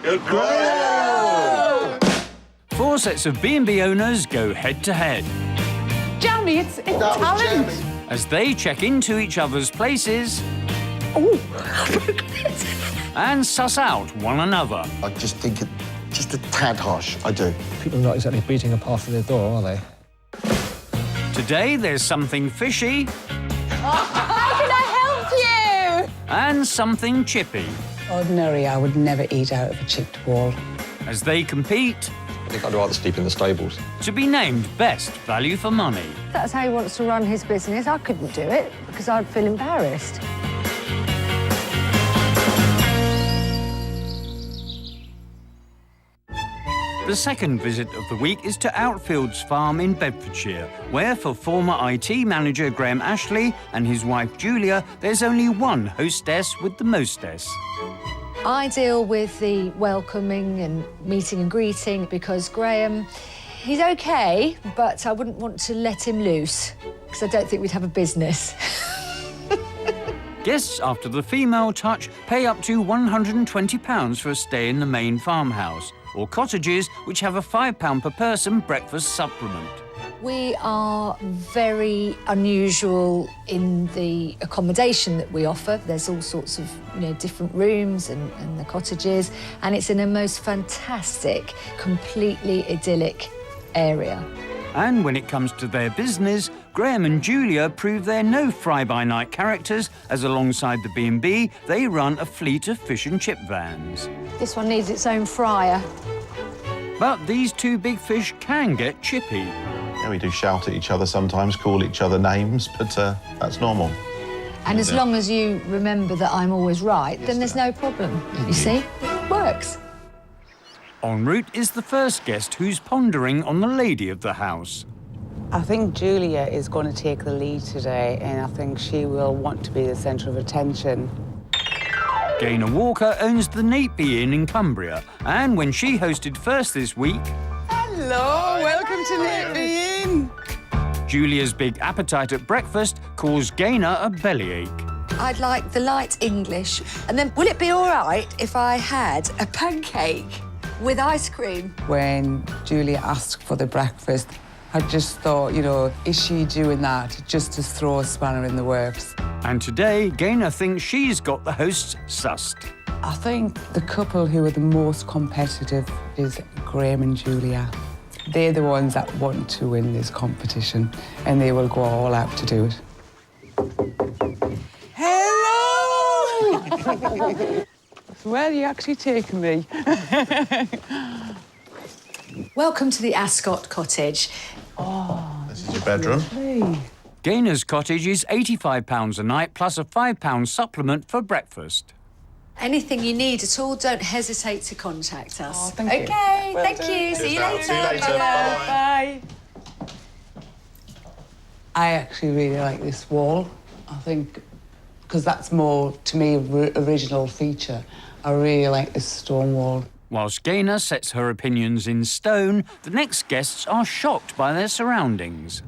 Good Graham! 4 sets of B&B owners go head-to-head. Jamie, it's talent. As they check into each other's places... Oh! and suss out one another. I just think it just a tad harsh, I do. People are not exactly beating a path to their door, are they? Today there's something fishy... How can I help you? and something chippy. Ordinary, I would never eat out of a chipped wall. As they compete... I think I'd rather sleep in the stables. ...to be named best value for money. That's how he wants to run his business. I couldn't do it because I'd feel embarrassed. The second visit of the week is to Outfields Farm in Bedfordshire, where for former IT manager Graham Ashley and his wife Julia, there's only one hostess with the mostess. I deal with the welcoming and meeting and greeting because Graham, he's OK, but I wouldn't want to let him loose because I don't think we'd have a business. Guests after the female touch pay up to £120 for a stay in the main farmhouse, or cottages which have a £5 per person breakfast supplement. We are very unusual in the accommodation that we offer. There's all sorts of, different rooms and the cottages, and it's in a most fantastic, completely idyllic area. And when it comes to their business, Graham and Julia prove they're no fly-by-night characters, as alongside the B&B, they run a fleet of fish and chip vans. This one needs its own fryer. But these two big fish can get chippy. Yeah, we do shout at each other sometimes, call each other names, but that's normal. And as long as you remember that I'm always right, then there's no problem. You see? It works. En route is the first guest who's pondering on the lady of the house. I think Julia is going to take the lead today, and I think she will want to be the centre of attention. Gaynor Walker owns the Napier Inn in Cumbria, and when she hosted first this week... Hello, welcome to Napier Inn. Julia's big appetite at breakfast caused Gaynor a bellyache. I'd like the light English. And then, will it be all right if I had a pancake with ice cream? When Julia asked for the breakfast, I just thought, is she doing that just to throw a spanner in the works? And today, Gaynor thinks she's got the hosts sussed. I think the couple who are the most competitive is Graham and Julia. They're the ones that want to win this competition, and they will go all out to do it. Hello! Where are you actually taking me? Welcome to the Ascot cottage. Oh, this is your bedroom. lovely. Gaynor's cottage is £85 a night, plus a £5 supplement for breakfast. Anything you need at all, don't hesitate to contact us. Oh, thank you. OK, Well thank done. you. See you later. See you later. Bye-bye. Bye. I actually really like this wall. I think, because that's more, to me, original feature. I really like this stone wall. Whilst Gaynor sets her opinions in stone, the next guests are shocked by their surroundings.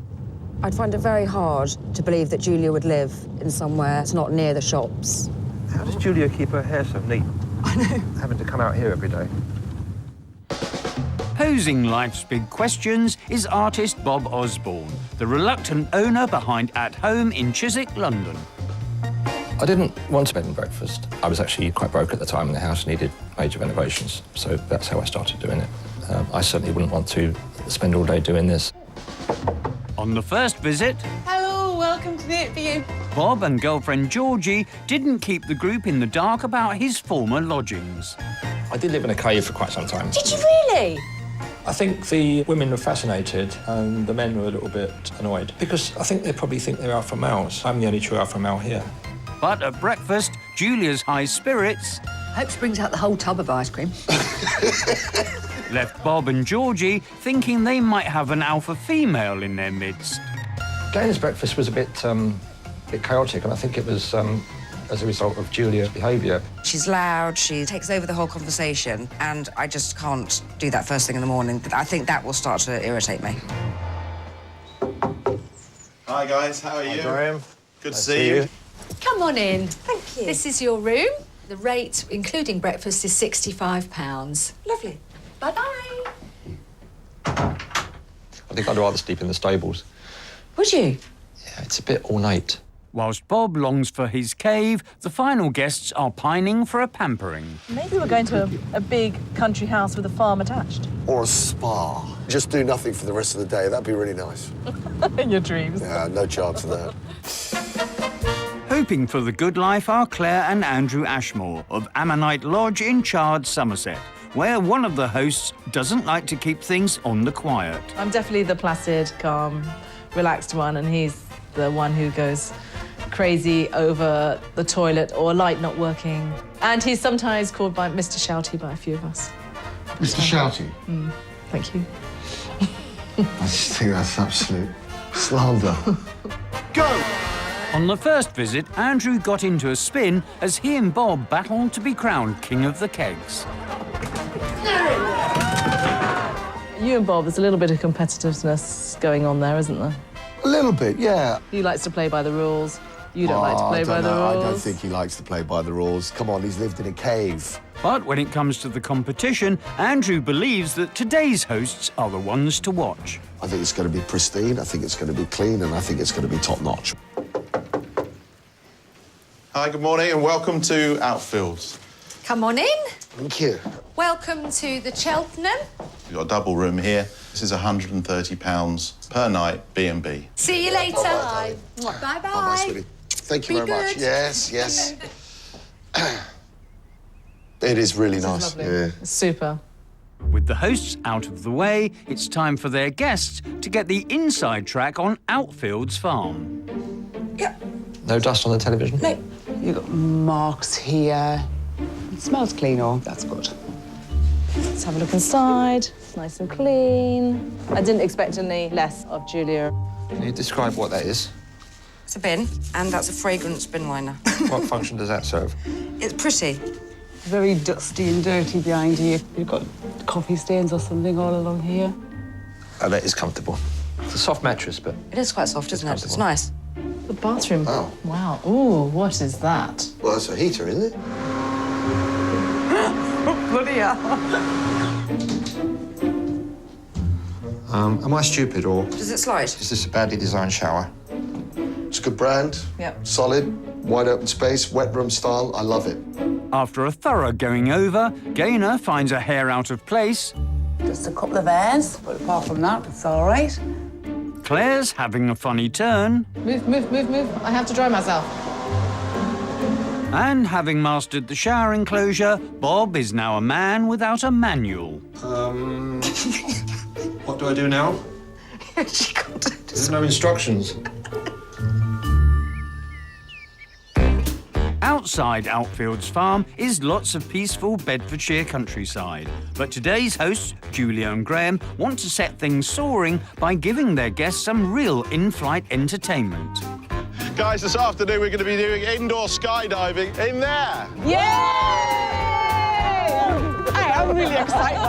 I'd find it very hard to believe that Julia would live in somewhere that's not near the shops. How does Julia keep her hair so neat? I know. Having to come out here every day. Posing life's big questions is artist Bob Osborne, the reluctant owner behind At Home in Chiswick, London. I didn't want a bed and breakfast. I was actually quite broke at the time and the house needed major renovations, so that's how I started doing it. I certainly wouldn't want to spend all day doing this. On the first visit, Hello, welcome to Napier. Bob and girlfriend Georgie didn't keep the group in the dark about his former lodgings. I did live in a cave for quite some time. Did you really? I think the women were fascinated and the men were a little bit annoyed because I think they probably think they're alpha males. I'm the only true alpha male here. But at breakfast, Julia's high spirits Hope she brings out the whole tub of ice cream. left Bob and Georgie thinking they might have an alpha female in their midst. Gaynor's breakfast was a bit chaotic, and I think it was as a result of Julia's behaviour. She's loud, she takes over the whole conversation, and I just can't do that first thing in the morning. I think that will start to irritate me. Hi, guys. How are you? Graham. Good to see you. Come on in. Thank you. This is your room. The rate, including breakfast, is £65. Lovely. Bye-bye. I think I'd rather sleep in the stables. Would you? Yeah, it's a bit ornate. Whilst Bob longs for his cave, the final guests are pining for a pampering. Maybe we're going to a big country house with a farm attached. Or a spa. Just do nothing for the rest of the day. That'd be really nice. In your dreams. Yeah, no chance of that. Hoping for the good life are Claire and Andrew Ashmore of Ammonite Lodge in Chard, Somerset, where one of the hosts doesn't like to keep things on the quiet. I'm definitely the placid, calm, relaxed one, and he's the one who goes crazy over the toilet or a light not working. And he's sometimes called by Mr. Shouty by a few of us. Mr. Shouty? Thank you. I just think that's absolute slander. Go! On the first visit, Andrew got into a spin as he and Bob battled to be crowned King of the Kegs. You and Bob, there's a little bit of competitiveness going on there, isn't there? A little bit, yeah. He likes to play by the rules. You don't like to play by the rules. I don't think he likes to play by the rules. Come on, he's lived in a cave. But when it comes to the competition, Andrew believes that today's hosts are the ones to watch. I think it's going to be pristine, I think it's going to be clean, and I think it's going to be top-notch. Hi, good morning, and welcome to Outfields. Come on in. Thank you. Welcome to the Cheltenham. We've got a double room here. This is £130 per night, B&B. See you later. Bye-bye, Bye-bye. Bye-bye, sweetie. Thank you Be very much. good. Yes, yes. It is really nice. Lovely. Yeah. It's super. With the hosts out of the way, it's time for their guests to get the inside track on Outfields Farm. Yep. No dust on the television? No. You've got marks here. It smells clean, oh, that's good. Let's have a look inside. Nice and clean. I didn't expect any less of Julia. Can you describe what that is? It's a bin, and that's a fragrance bin liner. What function does that serve? It's pretty. Very dusty and dirty behind you. You've got coffee stains or something all along here. Oh, that is comfortable. It's a soft mattress, but... It is quite soft, isn't it? It's comfortable. nice. The bathroom. Oh. Wow. Ooh, what is that? Well, that's a heater, isn't it? Bloody hell. Am I stupid, or Does it slide? is this a badly designed shower? It's a good brand. Yep. Solid, wide open space, wet room style. I love it. After a thorough going over, Gaynor finds a hair out of place. Just a couple of hairs, but apart from that, it's all right. Claire's having a funny turn. Move, move, move, move. I have to dry myself. And having mastered the shower enclosure, Bob is now a man without a manual. What do I do now? She can't do it. There's no instructions. Outside Outfields Farm is lots of peaceful Bedfordshire countryside. But today's hosts, Julia and Graham, want to set things soaring by giving their guests some real in-flight entertainment. Guys, this afternoon we're going to be doing indoor skydiving in there. Yay! Hey, I'm really excited.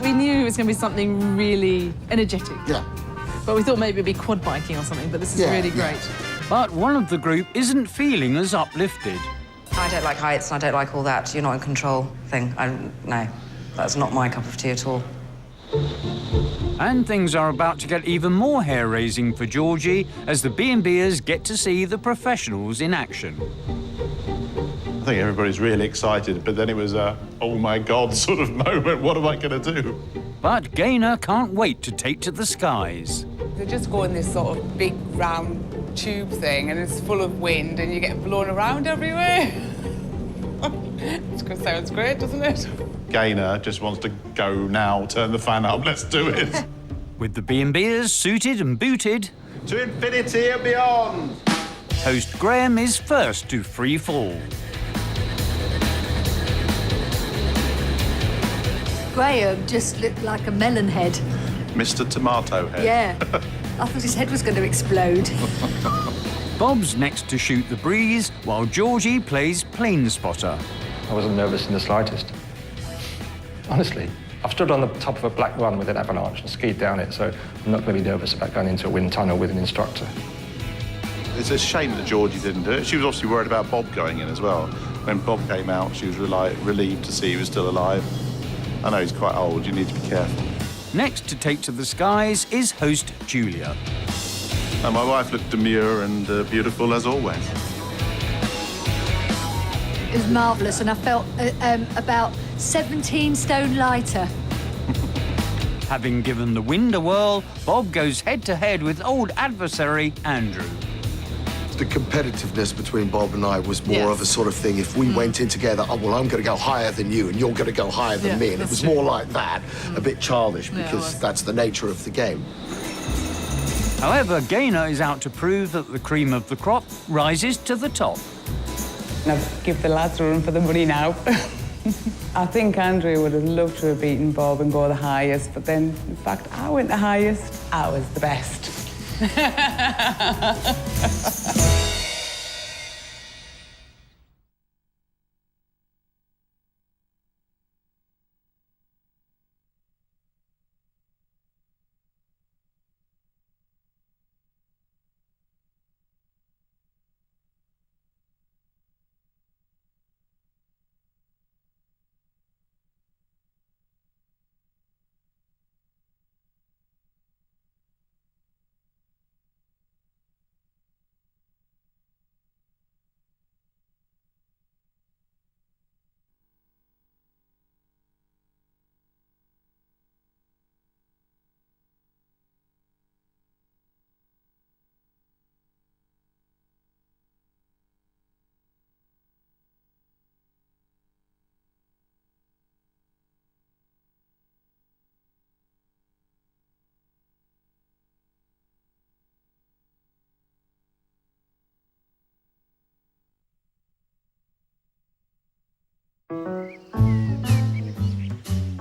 We knew it was going to be something really energetic. Yeah. But we thought maybe it'd be quad biking or something, but this is Yeah, really yeah. great. But one of the group isn't feeling as uplifted. I don't like heights, and I don't like all that you're not in control thing. No, that's not my cup of tea at all. And things are about to get even more hair-raising for Georgie as the B&Bers get to see the professionals in action. I think everybody's really excited, but then it was a, oh my God sort of moment. What am I going to do? But Gaynor can't wait to take to the skies. They just go in this sort of big round tube thing and it's full of wind and you get blown around everywhere. It sounds great, doesn't it? Gaynor just wants to go now, turn the fan up, let's do it. With the B&Bers suited and booted, To infinity and beyond. host Graham is first to free fall. Graham just looked like a melon head. Mr. Tomato Head. Yeah. I thought his head was going to explode. Bob's next to shoot the breeze, while Georgie plays plane spotter. I wasn't nervous in the slightest. Honestly, I've stood on the top of a black run with an avalanche and skied down it, so I'm not going to be nervous about going into a wind tunnel with an instructor. It's a shame that Georgie didn't do it. She was obviously worried about Bob going in as well. When Bob came out, she was relieved to see he was still alive. I know he's quite old, you need to be careful. Next to take to the skies is host Julia. And my wife looked demure and beautiful as always. It was marvellous, and I felt about 17 stone lighter. Having given the wind a whirl, Bob goes head-to-head with old adversary Andrew. The competitiveness between Bob and I was more of a sort of thing, if we went in together, oh, well, I'm going to go higher than you and you're going to go higher than me. And it was more like that, a bit childish, because that's the nature of the game. However, Gaynor is out to prove that the cream of the crop rises to the top. Now, give the lads room for the money now. I think Andrew would have loved to have beaten Bob and go the highest, but then, in fact, I went the highest. I was the best.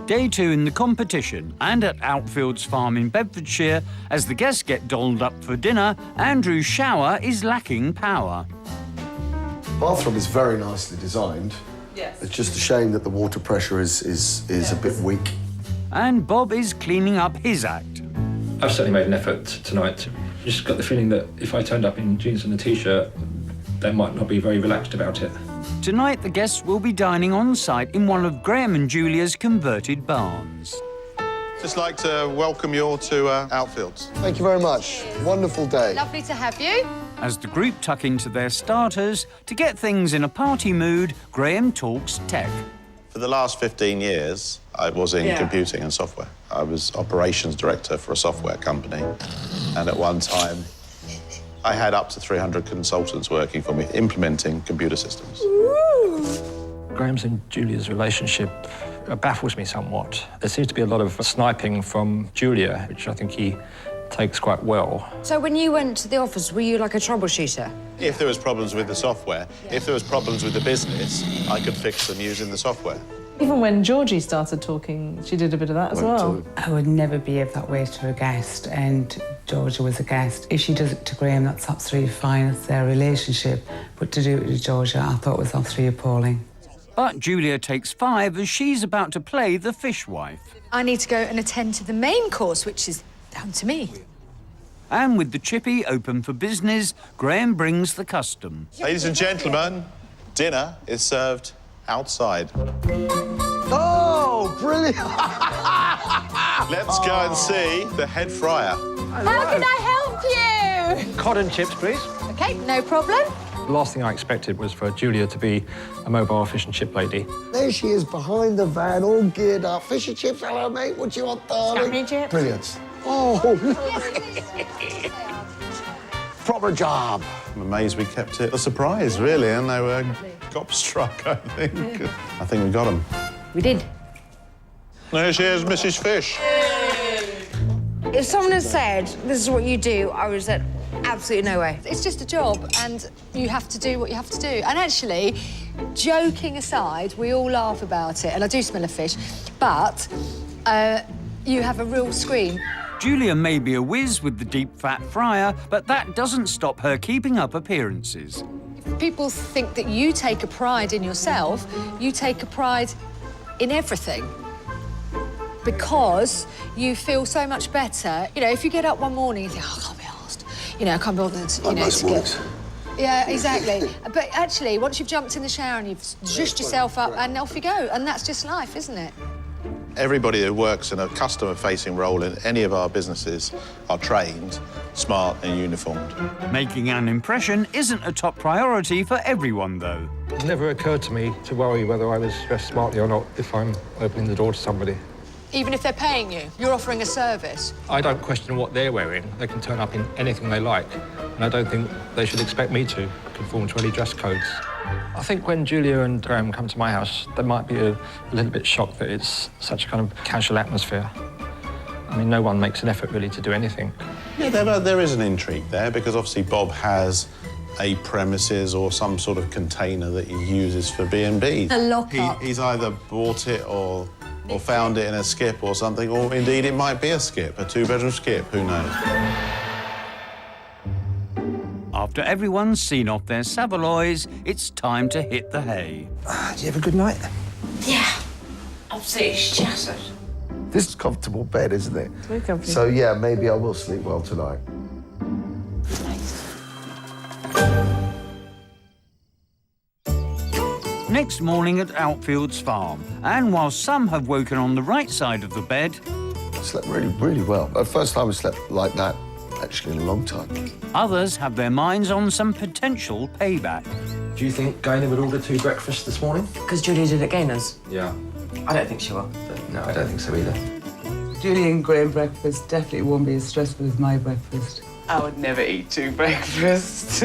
Day 2 in the competition, and at Outfields Farm in Bedfordshire, as the guests get dolled up for dinner, Andrew's shower is lacking power. Bathroom is very nicely designed. Yes. It's just a shame that the water pressure is a bit weak. And Bob is cleaning up his act. I've certainly made an effort tonight. Just got the feeling that if I turned up in jeans and a T-shirt, they might not be very relaxed about it. Tonight, the guests will be dining on site in one of Graham and Julia's converted barns. Just like to welcome you all to Outfields. Thank you very much. Wonderful day. Lovely to have you. As the group tuck into their starters, to get things in a party mood, Graham talks tech. For the last 15 years, I was in computing and software. I was operations director for a software company. And at one time, I had up to 300 consultants working for me, implementing computer systems. Graham's and Julia's relationship baffles me somewhat. There seems to be a lot of sniping from Julia, which I think he takes quite well. So when you went to the office, were you like a troubleshooter? If there was problems with the software, if there was problems with the business, I could fix them using the software. Even when Georgie started talking, she did a bit of that as well. I would never behave that way to a guest, and Georgia was a guest. If she does it to Graham, that's absolutely fine. It's their relationship. But to do it to Georgia, I thought was absolutely appalling. But Julia takes 5 as she's about to play the fishwife. I need to go and attend to the main course, which is down to me. And with the chippy open for business, Graham brings the custom. Ladies and gentlemen, dinner is served outside. Oh, brilliant! Let's go and see the head fryer. How can I help you? Cod and chips, please. OK, no problem. The last thing I expected was for Julia to be a mobile fish and chip lady. There she is behind the van, all geared up. Fish and chips, hello, mate. What do you want, darling? Scampi chips. Brilliant. Oh, proper job. I'm amazed we kept it a surprise, really, and they were gobstruck, I think. I think we got them. We did. There she is, Mrs. Fish. If someone had said, this is what you do, I was at absolutely no way. It's just a job, and you have to do what you have to do. And actually, joking aside, we all laugh about it, and I do smell of fish, but you have a real scream. Julia may be a whiz with the deep fat fryer, but that doesn't stop her keeping up appearances. If people think that you take a pride in yourself, you take a pride in everything. Because you feel so much better. You know, if you get up one morning and think, oh, I can't be arsed. you know, I can't bother to, you know, most to mornings. get... Yeah, exactly. But actually, once you've jumped in the shower and you've zhushed yourself up, and off you go. And that's just life, isn't it? Everybody who works in a customer-facing role in any of our businesses are trained, smart and uniformed. Making an impression isn't a top priority for everyone, though. It never occurred to me to worry whether I was dressed smartly or not if I'm opening the door to somebody. Even if they're paying you, you're offering a service. I don't question what they're wearing. They can turn up in anything they like, and I don't think they should expect me to conform to any dress codes. I think when Julia and Graham come to my house, they might be a little bit shocked that it's such a kind of casual atmosphere. I mean, no one makes an effort, really, to do anything. Yeah, there is an intrigue there, because obviously Bob has a premises or some sort of container that he uses for B&B. A lock-up. He's either bought it or found it in a skip or something, or indeed it might be a skip, a two-bedroom skip, who knows? After everyone's seen off their saveloys, it's time to hit the hay. Did you have a good night? Yeah, absolutely shattered. This is a comfortable bed, isn't it? Very comfy. So, yeah, maybe I will sleep well tonight. Next morning at Outfields Farm, and while some have woken on the right side of the bed, I slept really, really well. The first time I slept like that, actually, in a long time. others have their minds on some potential payback. Do you think Gaynor would order 2 breakfasts this morning? Because Julia did at Gaynor's? Yeah. I don't think she will. But no, I don't think so either. Julie and Graham breakfast definitely won't be as stressful as my breakfast. I would never eat 2 breakfasts.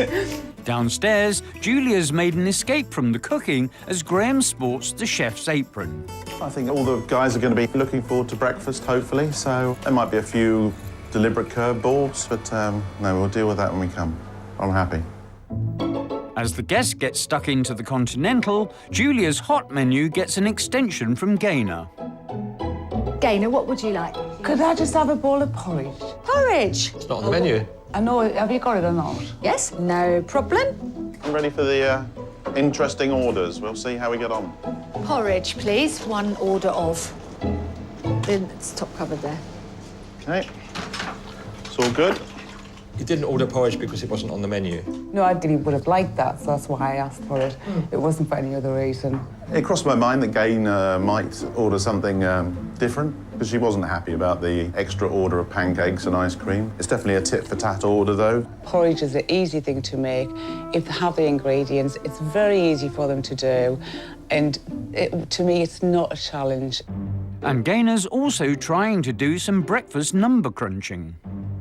Downstairs, Julia's made an escape from the cooking as Graham sports the chef's apron. I think all the guys are going to be looking forward to breakfast, hopefully, so there might be a few deliberate curveballs, but no, we'll deal with that when we come. I'm happy. As the guest gets stuck into the Continental, Julia's hot menu gets an extension from Gaynor. Gaynor, what would you like? Could I just have a bowl of porridge? Porridge. It's not on the menu. I know, have you got it or not? Yes, no problem. I'm ready for the interesting orders. We'll see how we get on. Porridge, please. 1 order of. It's top cupboard there. OK. It's all good. You didn't order porridge because it wasn't on the menu. No, I really would have liked that, so that's why I asked for it. It wasn't for any other reason. It crossed my mind that Gaynor might order something different, because she wasn't happy about the extra order of pancakes and ice cream. It's definitely a tit-for-tat order, though. Porridge is an easy thing to make. If they have the ingredients, it's very easy for them to do. And to me, it's not a challenge. And Gaynor's also trying to do some breakfast number crunching.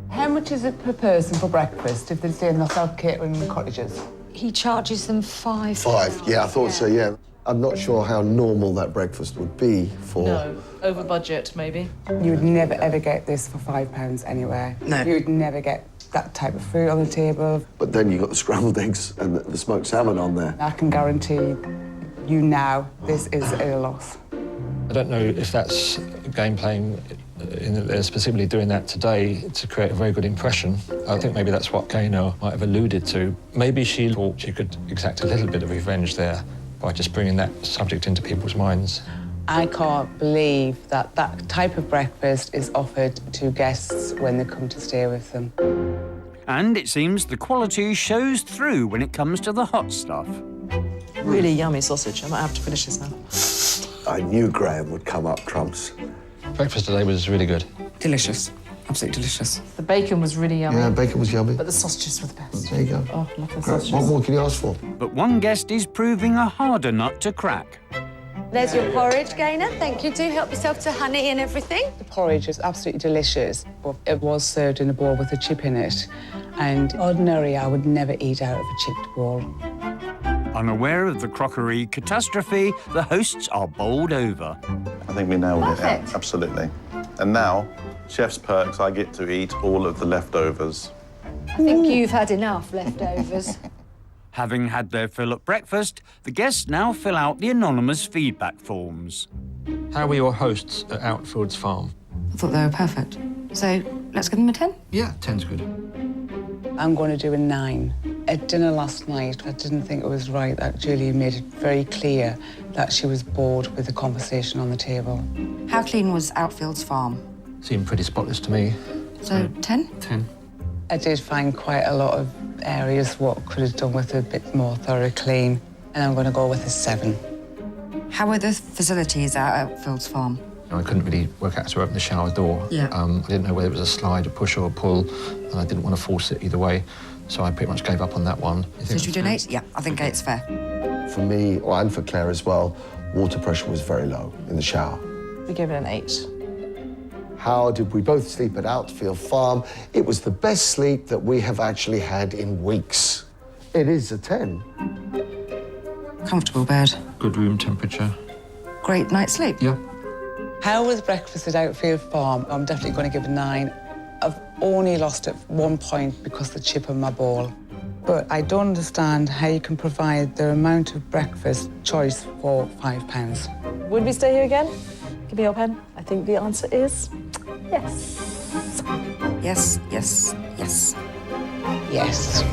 How much is it per person for breakfast if they stay in the self-catering cottages? He charges them 5. 5, yeah, I thought so, yeah. I'm not sure how normal that breakfast would be for... No, over budget, maybe. You would never, ever get this for £5 anywhere. No. You would never get that type of food on the table. But then you've got the scrambled eggs and the smoked salmon on there. I can guarantee you now this is a loss. I don't know if that's game playing, they're specifically doing that today to create a very good impression. I think maybe that's what Gaynor might have alluded to. Maybe she thought she could exact a little bit of revenge there by just bringing that subject into people's minds. I can't believe that that type of breakfast is offered to guests when they come to stay with them. And it seems the quality shows through when it comes to the hot stuff. Really yummy sausage. I might have to finish this now. I knew Graham would come up trumps. Breakfast today was really good. Delicious. Absolutely delicious. The bacon was really yummy. Yeah, bacon was yummy. But the sausages were the best. There you go. Oh, love the What sausages. more can you ask for? But one guest is proving a harder nut to crack. There's your porridge, Gaynor. Thank you. Do help yourself to honey and everything. The porridge is absolutely delicious, but it was served in a bowl with a chip in it. And ordinarily, I would never eat out of a chipped bowl. Unaware of the crockery catastrophe, the hosts are bowled over. I think we nailed it. Perfect. Yeah, absolutely. And now, chef's perks, I get to eat all of the leftovers. I think you've had enough leftovers. Having had their fill at breakfast, the guests now fill out the anonymous feedback forms. How were your hosts at Outfields Farm? I thought they were perfect. So let's give them a 10. Yeah, 10's good. I'm going to do a 9. At dinner last night, I didn't think it was right that Julie made it very clear that she was bored with the conversation on the table. How clean was Outfields Farm? Seemed pretty spotless to me. So 10? 10. I did find quite a lot of areas what could have done with a bit more thorough clean, and I'm going to go with a 7. How were the facilities at Outfields Farm? I couldn't really work out how to open the shower door. Yeah. I didn't know whether it was a slide, a push or a pull, and I didn't want to force it either way, so I pretty much gave up on that one. So should we do an 8? Yeah, I think 8's fair. For me, and for Claire as well, water pressure was very low in the shower. We give it an 8. How did we both sleep at Outfield Farm? It was the best sleep that we have actually had in weeks. It is a 10. Comfortable bed. Good room temperature. Great night's sleep. Yeah. How was breakfast at Outfield Farm? I'm definitely going to give a 9. I've only lost at 1 point because of the chip on my ball. But I don't understand how you can provide the amount of breakfast choice for £5. Would we stay here again? Give me your pen. I think the answer is yes. Yes, yes, yes. Yes.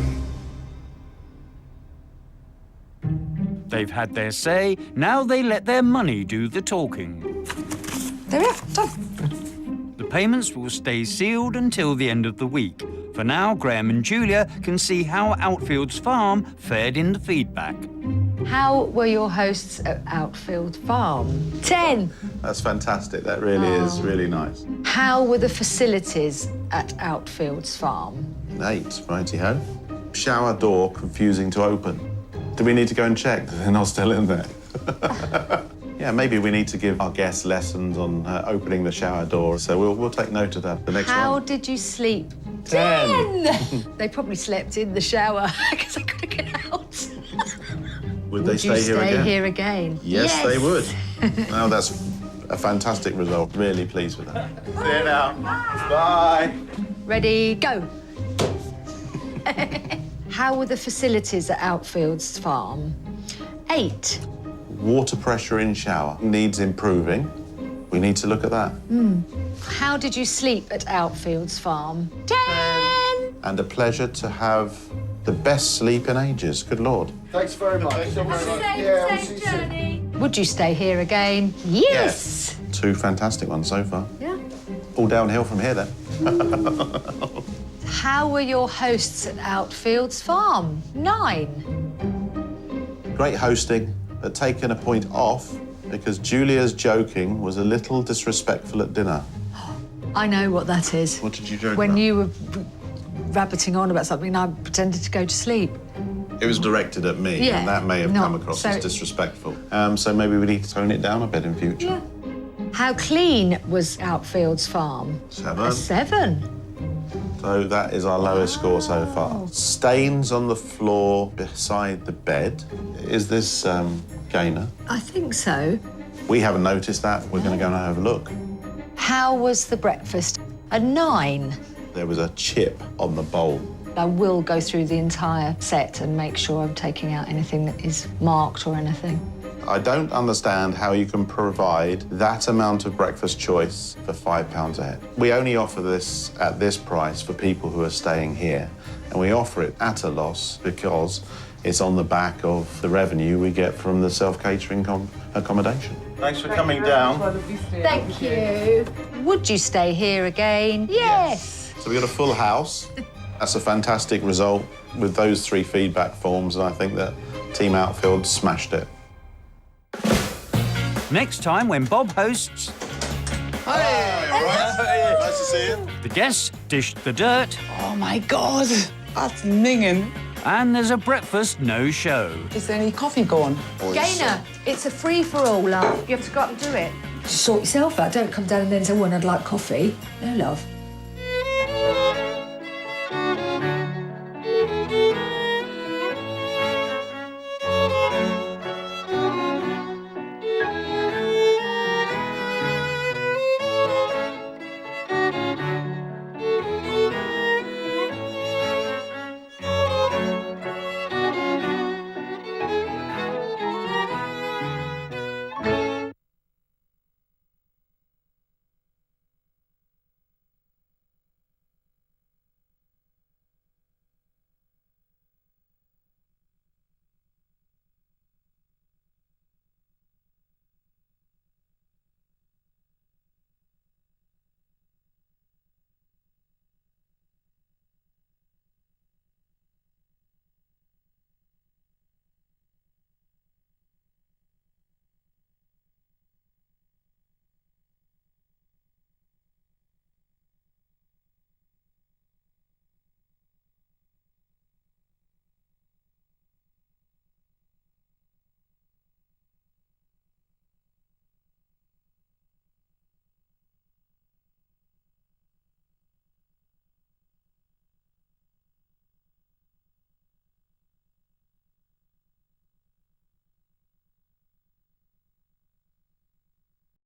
They've had their say, now they let their money do the talking. There we are, done. The payments will stay sealed until the end of the week. For now, Graham and Julia can see how Outfields Farm fared in the feedback. How were your hosts at Outfield Farm? 10. That's fantastic. That really is really nice. How were the facilities at Outfields Farm? 8, righty-ho. Shower door confusing to open. Do we need to go and check that they're not still in there? Yeah, maybe we need to give our guests lessons on opening the shower door. So we'll take note of that. The next How one. did you sleep? 10. They probably slept in the shower because they couldn't get out. Would they Would you stay here again? here again? Yes, they would. No, that's a fantastic result. Really pleased with that. See you now. Bye. Ready, go. How were the facilities at Outfields Farm? 8. Water pressure in shower needs improving. We need to look at that. How did you sleep at Outfields Farm? 10. And a pleasure to have the best sleep in ages. Good Lord. Thanks very much. Same journey. Would you stay here again? Yes. 2 fantastic ones so far. Yeah. All downhill from here then. How were your hosts at Outfields Farm? 9. Great hosting, but taking a point off because Julia's joking was a little disrespectful at dinner. I know what that is. What did you joke When about? you were rabbiting on about something and I pretended to go to sleep. It was directed at me, Yeah, and that may have not- come across so- as disrespectful. So maybe we need to tone it down a bit in future. Yeah. How clean was Outfields Farm? 7. A 7. So that is our lowest score so far. Stains on the floor beside the bed. Is this Gainer? I think so. We haven't noticed that. We're going to go and have a look. How was the breakfast? A 9. There was a chip on the bowl. I will go through the entire set and make sure I'm taking out anything that is marked or anything. I don't understand how you can provide that amount of breakfast choice for £5 a head. We only offer this at this price for people who are staying here, and we offer it at a loss because it's on the back of the revenue we get from the self-catering accommodation. Thanks for coming down. Thank you. Would you stay here again? Yes. So we got a full house. That's a fantastic result with those 3 feedback forms, and I think that Team Outfield smashed it. Next time when Bob hosts, Hey, all right. Nice to see you. the guests dish the dirt, Oh, my God. That's minging. and there's a breakfast no-show. Is there any coffee going? Gainer, it's a free-for-all, love. You have to go up and do it. Sort yourself out. Don't come down and then say, well, I'd like coffee. No, love.